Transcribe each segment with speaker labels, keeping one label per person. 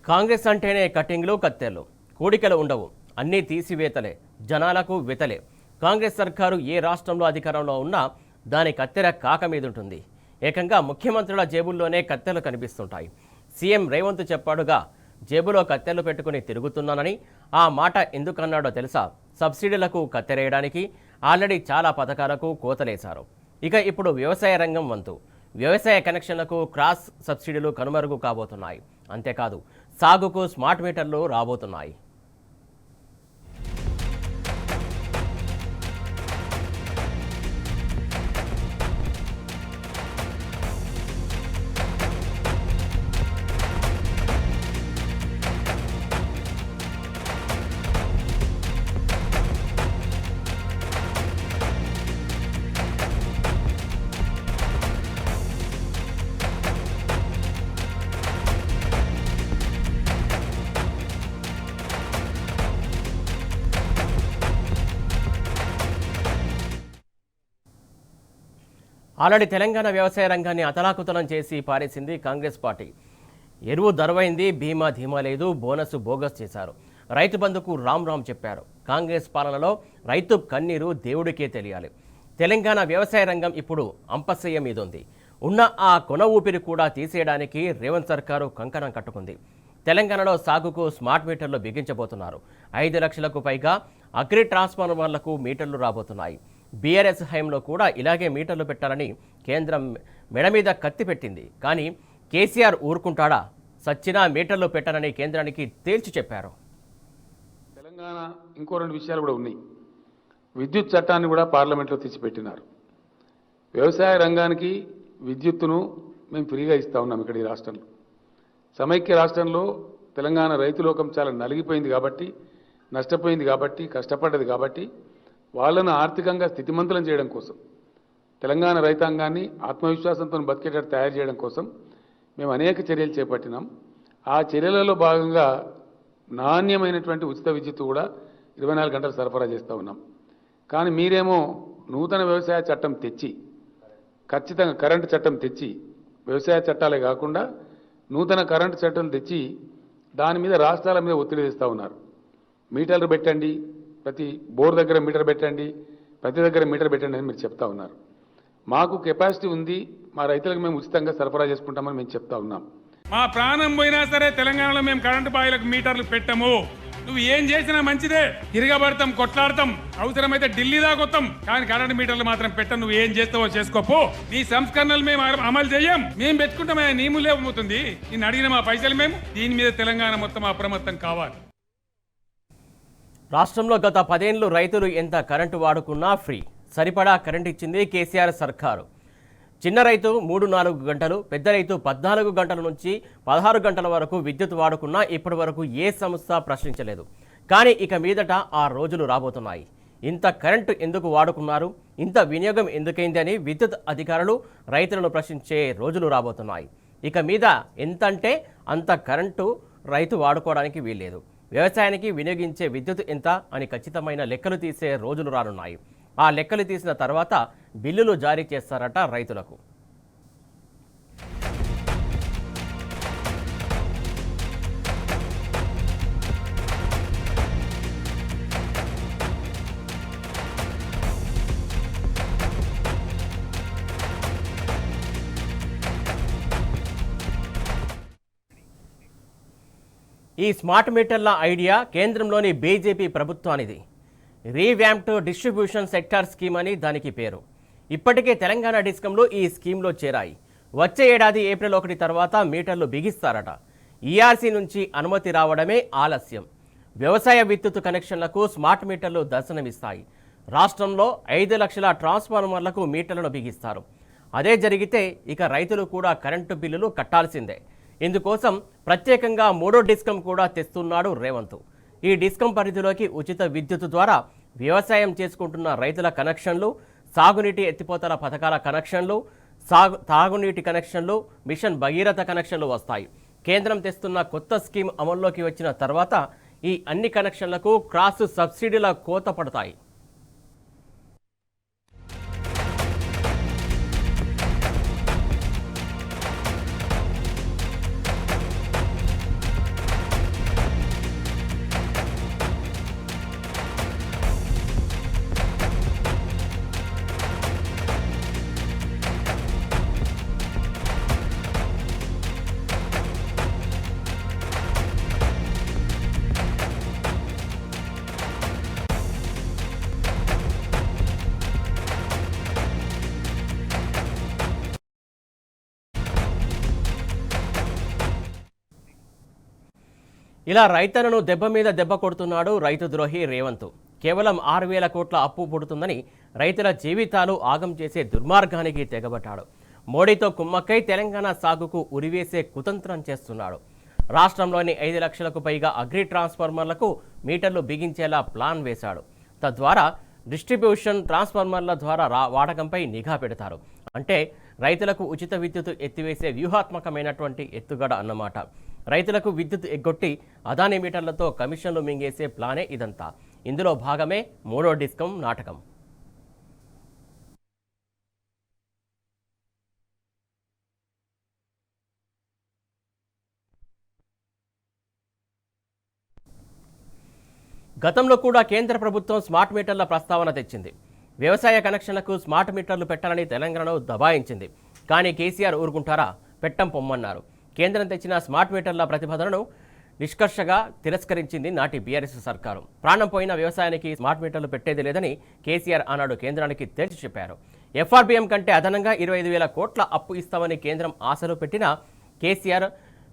Speaker 1: కాంగ్రెస్ అంటేనే కటింగ్లు కత్తెర్లు, కూడికలు ఉండవు, అన్నీ తీసివేతలే, జనాలకు వెతలే. కాంగ్రెస్ సర్కారు ఏ రాష్ట్రంలో అధికారంలో ఉన్నా దాని కత్తెర కాక మీదుంటుంది. ఏకంగా ముఖ్యమంత్రుల జేబుల్లోనే కత్తెలు కనిపిస్తుంటాయి. సీఎం రేవంత్ చెప్పాడుగా, జేబులో కత్తెలు పెట్టుకుని తిరుగుతున్నానని. ఆ మాట ఎందుకన్నాడో తెలుసా? సబ్సిడీలకు కత్తెరేయడానికి. ఆల్రెడీ చాలా పథకాలకు కోతలేశారు. ఇక ఇప్పుడు వ్యవసాయ రంగం వంతు. వ్యవసాయ కనెక్షన్లకు క్రాస్ సబ్సిడీలు కనుమరుగు కాబోతున్నాయి. అంతేకాదు, సాగుకు స్మార్ట్ మీటర్లు రాబోతున్నాయి. ఆల్రెడీ తెలంగాణ వ్యవసాయ రంగాన్ని అతలాకుతలం చేసి పారేసింది కాంగ్రెస్ పార్టీ. ఎరువు దరవైంది, బీమా ధీమా లేదు, బోనస్ బోగస్ చేశారు. రైతు బంధుకు రామ్ రామ్ చెప్పారు. కాంగ్రెస్ పాలనలో రైతు కన్నీరు దేవుడికే తెలియాలి. తెలంగాణ వ్యవసాయ రంగం ఇప్పుడు అంపశయ్య మీదుంది. ఉన్న ఆ కొన ఊపిరి కూడా తీసేయడానికి రేవంత్ సర్కారు కంకణం కట్టుకుంది. తెలంగాణలో సాగుకు స్మార్ట్ మీటర్లు బిగించబోతున్నారు. 5 లక్షలకు పైగా అగ్రి ట్రాన్స్ఫార్మర్లకు మీటర్లు రాబోతున్నాయి. బీఆర్ఎస్ హయాంలో కూడా ఇలాగే మీటర్లు పెట్టాలని కేంద్రం మెడ మీద కత్తి పెట్టింది. కానీ కేసీఆర్ ఊరుకుంటాడా? సచ్చినా మీటర్లు పెట్టాలని కేంద్రానికి తేల్చి చెప్పారు.
Speaker 2: తెలంగాణ ఇంకో 2 విషయాలు కూడా ఉన్నాయి. విద్యుత్ చట్టాన్ని కూడా పార్లమెంట్లో తెచ్చిపెట్టినారు. వ్యవసాయ రంగానికి విద్యుత్తును మేము ఫ్రీగా ఇస్తా ఉన్నాం. ఇక్కడ ఈ రాష్ట్రంలో, సమైక్య రాష్ట్రంలో తెలంగాణ రైతులోకం చాలా నలిగిపోయింది కాబట్టి, నష్టపోయింది కాబట్టి, కష్టపడ్డది కాబట్టి వాళ్ళను ఆర్థికంగా స్థితిమంతులను చేయడం కోసం, తెలంగాణ రైతాంగాన్ని ఆత్మవిశ్వాసంతో బతికేటట్టు తయారు చేయడం కోసం మేము అనేక చర్యలు చేపట్టినాం. ఆ చర్యలలో భాగంగా నాణ్యమైనటువంటి ఉచిత విద్యుత్ కూడా 24 గంటలు సరఫరా చేస్తూ ఉన్నాం. కానీ మీరేమో నూతన వ్యవసాయ చట్టం తెచ్చి, ఖచ్చితంగా కరెంటు చట్టం తెచ్చి, వ్యవసాయ చట్టాలే కాకుండా నూతన కరెంటు చట్టం తెచ్చి దాని మీద రాష్ట్రాల మీద ఒత్తిడి తెస్తూ ఉన్నారు. మీటర్లు పెట్టండి, ప్రతి బోర్ దగ్గర మీటర్ పెట్టండి, ప్రతి దగ్గర మీటర్ పెట్టండి అని మీరు చెప్తా ఉన్నారు. మాకు కెపాసిటీ ఉంది, మా రైతులకు మేము ఉచితంగా సరఫరా చేసుకుంటామని మేము చెప్తా ఉన్నాం.
Speaker 3: మా ప్రాణం పోయినా సరే తెలంగాణలో మేము కరెంటు బాయిలకు మీటర్లు పెట్టము. నువ్వు ఏం చేసినా మంచిదే, తిరగబడతాం, కొట్లాడతాం, అవసరమైతే ఢిల్లీ దాకొత్తాం, కానీ కరెంటు మీటర్లు మాత్రం పెట్టం. నువ్వు ఏం చేస్తావో చేసుకోపో. నీ సంస్కరణలు మేము అమలు చేయం, మేము పెట్టుకుంటామే. నీ మూల్యం అవుతుంది. నేను అడిగిన మా పైసలు మేము. దీని మీద తెలంగాణ మొత్తం అప్రమత్తం కావాలి.
Speaker 1: రాష్ట్రంలో గత 10 ఏళ్లు రైతులు ఎంత కరెంటు వాడుకున్నా ఫ్రీ, సరిపడా కరెంటు ఇచ్చింది కేసీఆర్ సర్కారు. చిన్న రైతు 3-4 గంటలు, పెద్ద రైతు 14 గంటల నుంచి 16 గంటల వరకు విద్యుత్ వాడుకున్నా ఇప్పటి వరకు ఏ సంస్థ ప్రశ్నించలేదు. కానీ ఇక మీదట ఆ రోజులు రాబోతున్నాయి. ఇంత కరెంటు ఎందుకు వాడుకున్నారు, ఇంత వినియోగం ఎందుకైంది అని విద్యుత్ అధికారులు రైతులను ప్రశ్నించే రోజులు రాబోతున్నాయి. ఇక మీద ఎంతంటే అంత కరెంటు రైతు వాడుకోవడానికి వీల్లేదు. వ్యవసాయానికి వినియోగించే విద్యుత్ ఎంత అని ఖచ్చితమైన లెక్కలు తీసే రోజులు రానున్నాయి. ఆ లెక్కలు తీసిన తర్వాత బిల్లులు జారీ చేస్తారట రైతులకు. ఈ స్మార్ట్ మీటర్ల ఐడియా కేంద్రంలోని బీజేపీ ప్రభుత్వానిది. రీవ్యాంప్డ్ డిస్ట్రిబ్యూషన్ సెక్టార్ స్కీమ్ అని దానికి పేరు. ఇప్పటికే తెలంగాణ డిస్కంలు ఈ స్కీమ్లో చేరాయి. వచ్చే ఏడాది ఏప్రిల్ 1 తర్వాత మీటర్లు బిగిస్తారట. ఈఆర్సీ నుంచి అనుమతి రావడమే ఆలస్యం. వ్యవసాయ విద్యుత్ కనెక్షన్లకు స్మార్ట్ మీటర్లు దర్శనమిస్తాయి. రాష్ట్రంలో 5 లక్షల ట్రాన్స్ఫార్మర్లకు మీటర్లను బిగిస్తారు. అదే జరిగితే ఇక రైతులు కూడా కరెంటు బిల్లులు కట్టాల్సిందే. ఇందుకోసం ప్రత్యేకంగా 3వ డిస్కం కూడా తెస్తున్నాడు రేవంత్. ఈ డిస్కం పరిధిలోకి ఉచిత విద్యుత్ ద్వారా వ్యవసాయం చేసుకుంటున్న రైతుల కనెక్షన్లు, సాగునీటి ఎత్తిపోతల పథకాల కనెక్షన్లు, తాగునీటి కనెక్షన్లు, మిషన్ భగీరథ కనెక్షన్లు వస్తాయి. కేంద్రం తెస్తున్న కొత్త స్కీమ్ అమల్లోకి వచ్చిన తర్వాత ఈ అన్ని కనెక్షన్లకు క్రాస్ సబ్సిడీల కోత పడతాయి. ఇలా రైతన్నను దెబ్బ మీద దెబ్బ కొడుతున్నాడు రైతు ద్రోహి రేవంత్. కేవలం 6,000 కోట్ల అప్పు పుడుతుందని రైతుల జీవితాలు ఆగం చేసే దుర్మార్గానికి తెగబట్టాడు. మోడీతో కుమ్మక్కై తెలంగాణ సాగుకు ఉరివేసే కుతంత్రం చేస్తున్నాడు. రాష్ట్రంలోని 5 లక్షలకు పైగా అగ్రి ట్రాన్స్ఫార్మర్లకు మీటర్లు బిగించేలా ప్లాన్ వేశాడు. తద్వారా డిస్ట్రిబ్యూషన్ ట్రాన్స్ఫార్మర్ల ద్వారా వాడకంపై నిఘా పెడతారు. అంటే రైతులకు ఉచిత విద్యుత్ ఎత్తివేసే వ్యూహాత్మకమైనటువంటి ఎత్తుగడ అన్నమాట. రైతులకు విద్యుత్ ఎగ్గొట్టి అదానీ మీటర్లతో కమిషన్లు మింగేసే ప్లానే ఇదంతా. ఇందులో భాగమే 3వ డిస్కం నాటకం. గతంలో కూడా కేంద్ర ప్రభుత్వం స్మార్ట్ మీటర్ల ప్రస్తావన తెచ్చింది. వ్యవసాయ కనెక్షన్లకు స్మార్ట్ మీటర్లు పెట్టాలని తెలంగాణలో దబాయించింది. కానీ కేసీఆర్ ఊరుకుంటారా? పెట్టం పొమ్మన్నారు. కేంద్రం తెచ్చిన స్మార్ట్ మీటర్ల ప్రతిపాదనను నిష్కర్షగా తిరస్కరించింది నాటి బీఆర్ఎస్ సర్కారు. ప్రాణం పోయిన వ్యవసాయానికి స్మార్ట్ మీటర్లు పెట్టేది లేదని కేసీఆర్ ఆనాడు కేంద్రానికి తేల్చి చెప్పారు. ఎఫ్ఆర్బీఎం కంటే అదనంగా 25,000 కోట్ల అప్పు ఇస్తామని కేంద్రం ఆశలు పెట్టినా కేసీఆర్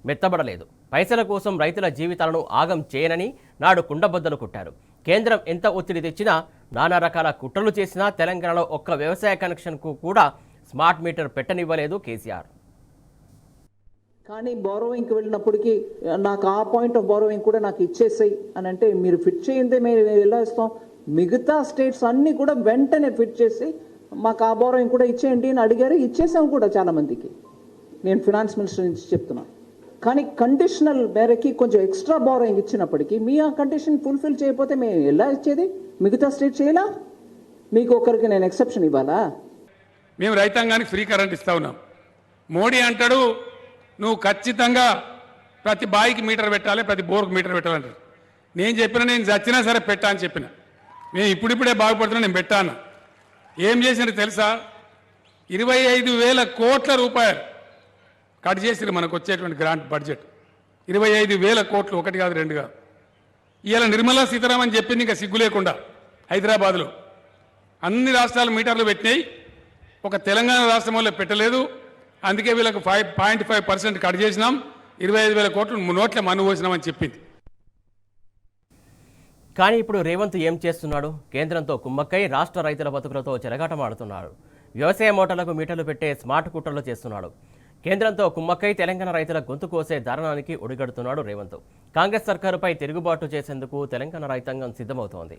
Speaker 1: మెత్తబడలేదు. పైసల కోసం రైతుల జీవితాలను ఆగం చేయనని నాడు కుండబద్దలు కొట్టారు. కేంద్రం ఎంత ఒత్తిడి తెచ్చినా, నానా రకాల కుట్రలు చేసినా తెలంగాణలో ఒక్క వ్యవసాయ కనెక్షన్కు కూడా స్మార్ట్ మీటర్ పెట్టనివ్వలేదు కేసీఆర్.
Speaker 4: కానీ బారోయింగ్కి వెళ్ళినప్పటికీ నాకు ఆ పాయింట్ ఆఫ్ బారోయింగ్ కూడా నాకు ఇచ్చేసాయి అని అంటే, మీరు ఫిట్ చేయండి మేము ఎలా ఇస్తాం? మిగతా స్టేట్స్ అన్నీ కూడా వెంటనే ఫిట్ చేసి మాకు ఆ బారోయింగ్ కూడా ఇచ్చేయండి అని అడిగారు. ఇచ్చేసాం కూడా చాలామందికి. నేను ఫినాన్స్ మినిస్టర్ నుంచి చెప్తున్నాను. కానీ కండిషనల్ మేరకి కొంచెం ఎక్స్ట్రా బారోయింగ్ ఇచ్చినప్పటికీ మీ ఆ కండిషన్ ఫుల్ఫిల్ చేయకపోతే మేము ఎలా ఇచ్చేది? మిగతా స్టేట్ చేయాలా? మీకు ఒకరికి నేను ఎక్సెప్షన్ ఇవ్వాలా?
Speaker 3: మేము రైతాంగానికి ఫ్రీ కరెంట్ ఇస్తా ఉన్నాం. మోడీ అంటాడు నువ్వు ఖచ్చితంగా ప్రతి బాయికి మీటర్ పెట్టాలి, ప్రతి బోర్కు మీటర్ పెట్టాలంటారు. నేను చెప్పిన నేను చచ్చినా సరే పెట్టా అని చెప్పిన. మేము ఇప్పుడిప్పుడే బాగుపడుతున్నా, నేను పెట్టాను. ఏం చేసినట్టు తెలుసా? 25,000 కోట్ల రూపాయలు కట్ చేసిరు మనకు వచ్చేటువంటి గ్రాంట్ బడ్జెట్. 25,000 కోట్లు, ఒకటి కాదు రెండు కాదు. ఇవాళ నిర్మలా సీతారామన్ చెప్పింది ఇంకా సిగ్గు లేకుండా. హైదరాబాద్లో అన్ని రాష్ట్రాలు మీటర్లు పెట్టినాయి, ఒక తెలంగాణ రాష్ట్రం వల్ల పెట్టలేదు. అందుకే వీళ్ళకు 5.5% కట్ చేసినాం, 25,000 కోట్లు నోట్ల మన్ను పోసినామని చెప్పింది.
Speaker 1: కానీ ఇప్పుడు రేవంత్ ఏం చేస్తున్నాడు? కేంద్రంతో కుమ్మక్కై రాష్ట్ర రైతుల బతుకులతో చెలగాటమాడుతున్నాడు. వ్యవసాయ మోటార్లకు మీటర్లు పెట్టే స్మార్ట్ కుట్రలు చేస్తున్నాడు. కేంద్రంతో కుమ్మక్కై తెలంగాణ రైతుల గొంతు కోసే దారుణానికి ఒడిగడుతున్నాడు రేవంత్. కాంగ్రెస్ సర్కారుపై తిరుగుబాటు చేసేందుకు తెలంగాణ రైతాంగం సిద్ధమవుతోంది.